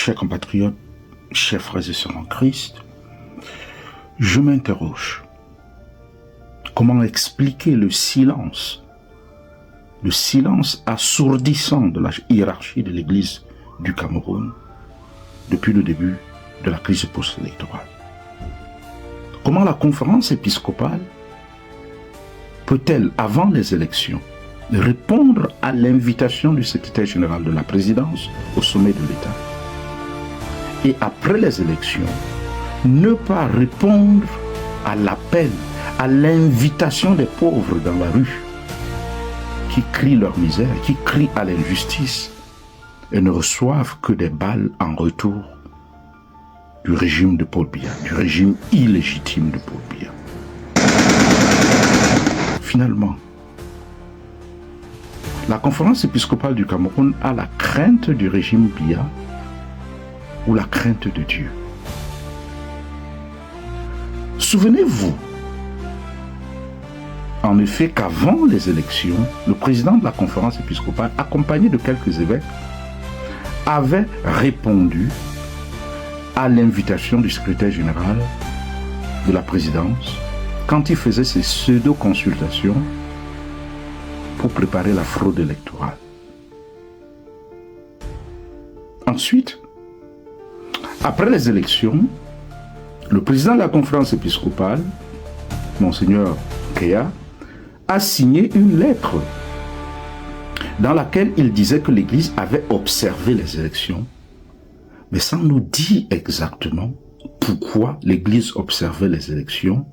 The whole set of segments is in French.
chers compatriotes, chers frères et sœurs en Christ, je m'interroge. Comment expliquer le silence assourdissant de la hiérarchie de l'Église du Cameroun depuis le début de la crise post-électorale? Comment la conférence épiscopale peut-elle, avant les élections, répondre à l'invitation du secrétaire général de la présidence au sommet de l'État et après les élections, ne pas répondre à l'appel, à l'invitation des pauvres dans la rue qui crient leur misère, qui crient à l'injustice et ne reçoivent que des balles en retour du régime de Paul Biya, du régime illégitime de Paul Biya. Finalement, la conférence épiscopale du Cameroun a la crainte du régime Biya ou la crainte de Dieu. Souvenez-vous, en effet, qu'avant les élections, le président de la conférence épiscopale, accompagné de quelques évêques, avait répondu à l'invitation du secrétaire général de la présidence quand il faisait ses pseudo-consultations pour préparer la fraude électorale. Ensuite, après les élections, le président de la conférence épiscopale, Monseigneur Keya, a signé une lettre dans laquelle il disait que l'Église avait observé les élections, mais sans nous dire exactement pourquoi l'Église observait les élections,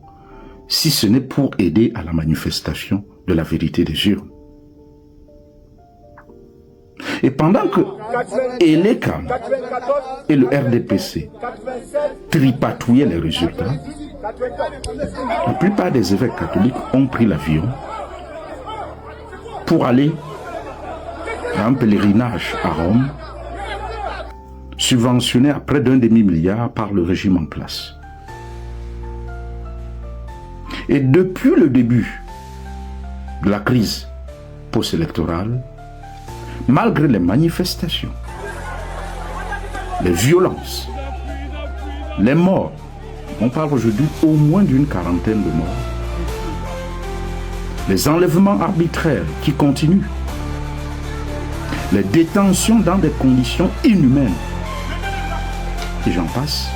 si ce n'est pour aider à la manifestation de la vérité des urnes. Et pendant que Elekam et le RDPC tripatouillaient les résultats, la plupart des évêques catholiques ont pris l'avion pour aller à un pèlerinage à Rome, subventionné à près d'1 demi-milliard par le régime en place. Et depuis le début de la crise post-électorale, malgré les manifestations, les violences, les morts, on parle aujourd'hui au moins d'une quarantaine de morts, les enlèvements arbitraires qui continuent, les détentions dans des conditions inhumaines, et j'en passe,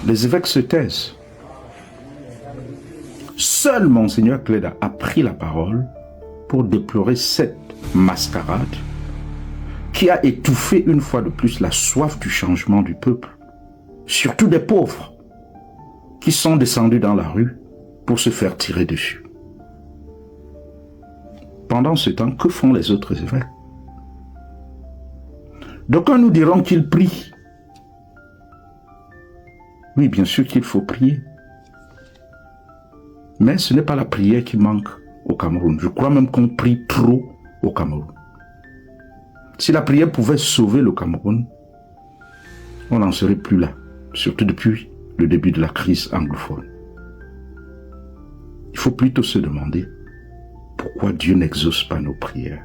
les évêques se taisent. Seul Monseigneur Cléda a pris la parole pour déplorer cette mascarade qui a étouffé une fois de plus la soif du changement du peuple, surtout des pauvres qui sont descendus dans la rue pour se faire tirer dessus. Pendant ce temps, que font les autres évêques? D'aucuns nous diront qu'ils prient. Oui, bien sûr qu'il faut prier. Mais ce n'est pas la prière qui manque au Cameroun. Je crois même qu'on prie trop au Cameroun. Si la prière pouvait sauver le Cameroun, on n'en serait plus là, surtout depuis le début de la crise anglophone. Il faut plutôt se demander pourquoi Dieu n'exauce pas nos prières.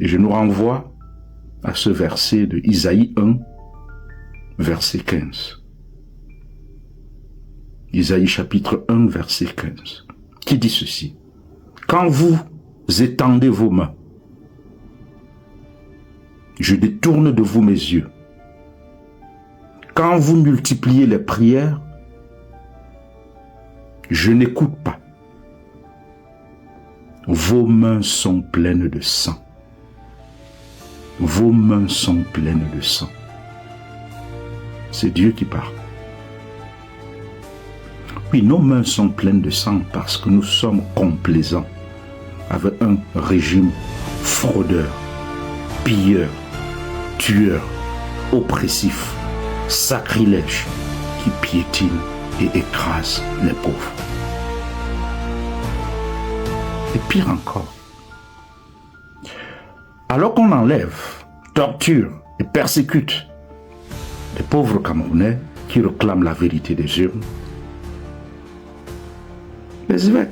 Et je nous renvoie à ce verset de Isaïe 1, verset 15. Isaïe chapitre 1, verset 15, qui dit ceci. Quand vous étendez vos mains, je détourne de vous mes yeux. Quand vous multipliez les prières, je n'écoute pas. Vos mains sont pleines de sang. Vos mains sont pleines de sang. C'est Dieu qui parle. Oui, nos mains sont pleines de sang parce que nous sommes complaisants avec un régime fraudeur, pilleur, tueur, oppressif, sacrilège, qui piétine et écrase les pauvres. Et pire encore, alors qu'on enlève, torture et persécute les pauvres Camerounais qui réclament la vérité des urnes, les évêques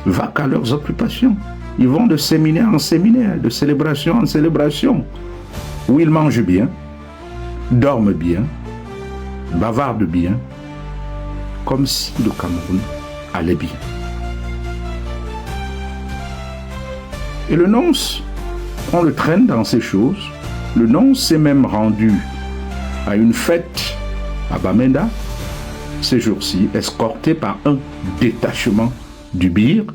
vaquent à leurs occupations, Ils vont de séminaire en séminaire, de célébration en célébration, où ils mangent bien, dorment bien, bavardent bien, comme si le Cameroun allait bien. Et le nonce, on le traîne dans ces choses. Le nonce s'est même rendu à une fête à Bamenda, ces jours-ci, escorté par un détachement du BIR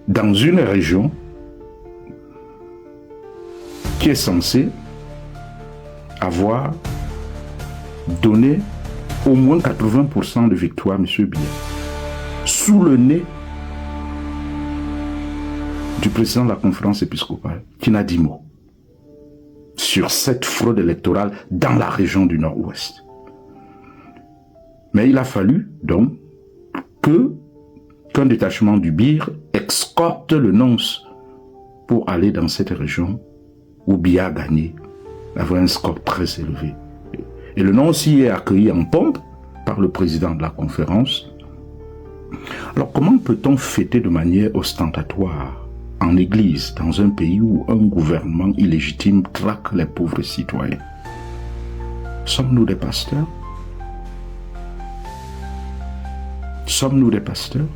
dans une région qui est censée avoir donné au moins 80% de victoire à M. Biya, sous le nez du président de la conférence épiscopale, qui n'a dit mot sur cette fraude électorale dans la région du Nord-Ouest. Mais il a fallu donc qu'un détachement du BIR escorte le nonce pour aller dans cette région où Biya a gagné, avec un score très élevé. Et le nonce y est accueilli en pompe par le président de la conférence. Alors comment peut-on fêter de manière ostentatoire en église dans un pays où un gouvernement illégitime traque les pauvres citoyens? Sommes-nous des pasteurs? Sommes-nous des pasteurs?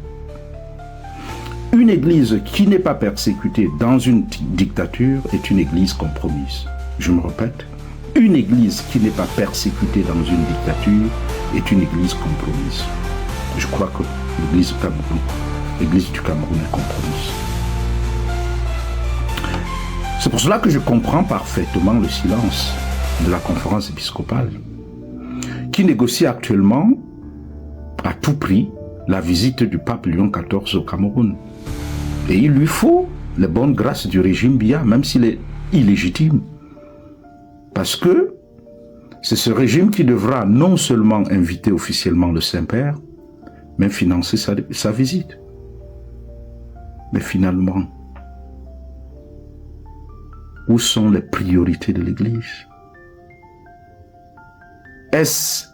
Une église qui n'est pas persécutée dans une dictature est une église compromise. Je me répète, une église qui n'est pas persécutée dans une dictature est une église compromise. Je crois que l'église du Cameroun est compromise. C'est pour cela que je comprends parfaitement le silence de la conférence épiscopale, qui négocie actuellement à tout prix la visite du pape Léon XIV au Cameroun. Et il lui faut les bonnes grâces du régime Biya, même s'il est illégitime. Parce que c'est ce régime qui devra non seulement inviter officiellement le Saint-Père, mais financer sa visite. Mais finalement, où sont les priorités de l'Église? Est-ce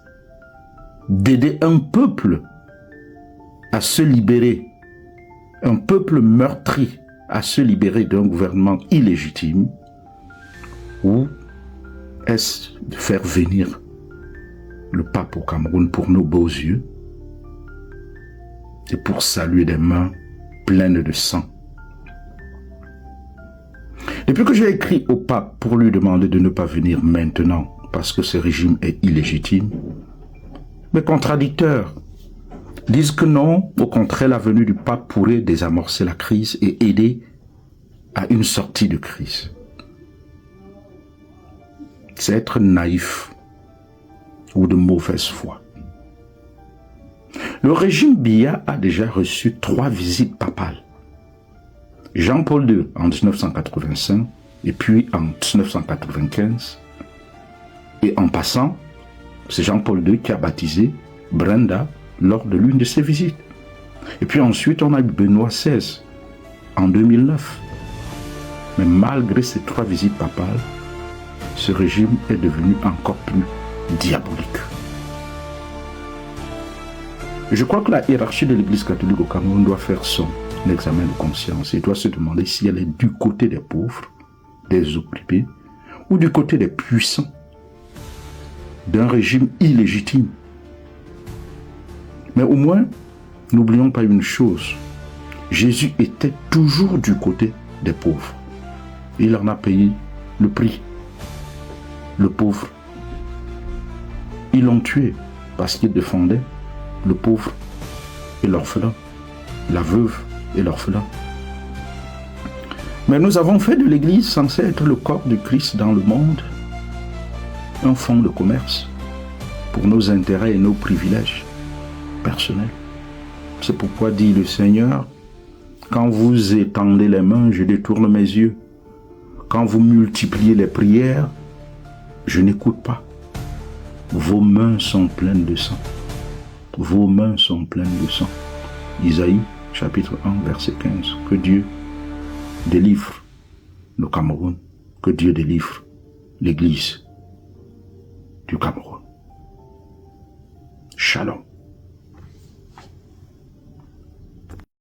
d'aider un peuple à se libérer, un peuple meurtri à se libérer d'un gouvernement illégitime, ou est-ce de faire venir le pape au Cameroun pour nos beaux yeux et pour saluer des mains pleines de sang? Depuis que j'ai écrit au pape pour lui demander de ne pas venir maintenant parce que ce régime est illégitime, mes contradicteurs disent que non, au contraire, la venue du pape pourrait désamorcer la crise et aider à une sortie de crise. C'est être naïf ou de mauvaise foi. Le régime Biya a déjà reçu 3 visites papales. Jean-Paul II en 1985 et puis en 1995. Et en passant, c'est Jean-Paul II qui a baptisé Brenda lors de l'une de ses visites. Et puis ensuite, on a eu Benoît XVI en 2009. Mais malgré ces 3 visites papales, ce régime est devenu encore plus diabolique. Je crois que la hiérarchie de l'Église catholique au Cameroun doit faire son examen de conscience et doit se demander si elle est du côté des pauvres, des opprimés, ou du côté des puissants, d'un régime illégitime. Mais au moins, n'oublions pas une chose, Jésus était toujours du côté des pauvres. Il en a payé le prix. Le pauvre, ils l'ont tué parce qu'il défendait le pauvre et l'orphelin, la veuve et l'orphelin. Mais nous avons fait de l'Église censée être le corps du Christ dans le monde un fonds de commerce pour nos intérêts et nos privilèges personnels. C'est pourquoi dit le Seigneur, quand vous étendez les mains, je détourne mes yeux. Quand vous multipliez les prières, je n'écoute pas. Vos mains sont pleines de sang. Vos mains sont pleines de sang. Isaïe, chapitre 1, verset 15. Que Dieu délivre le Cameroun. Que Dieu délivre l'Église du Cameroun. Shalom.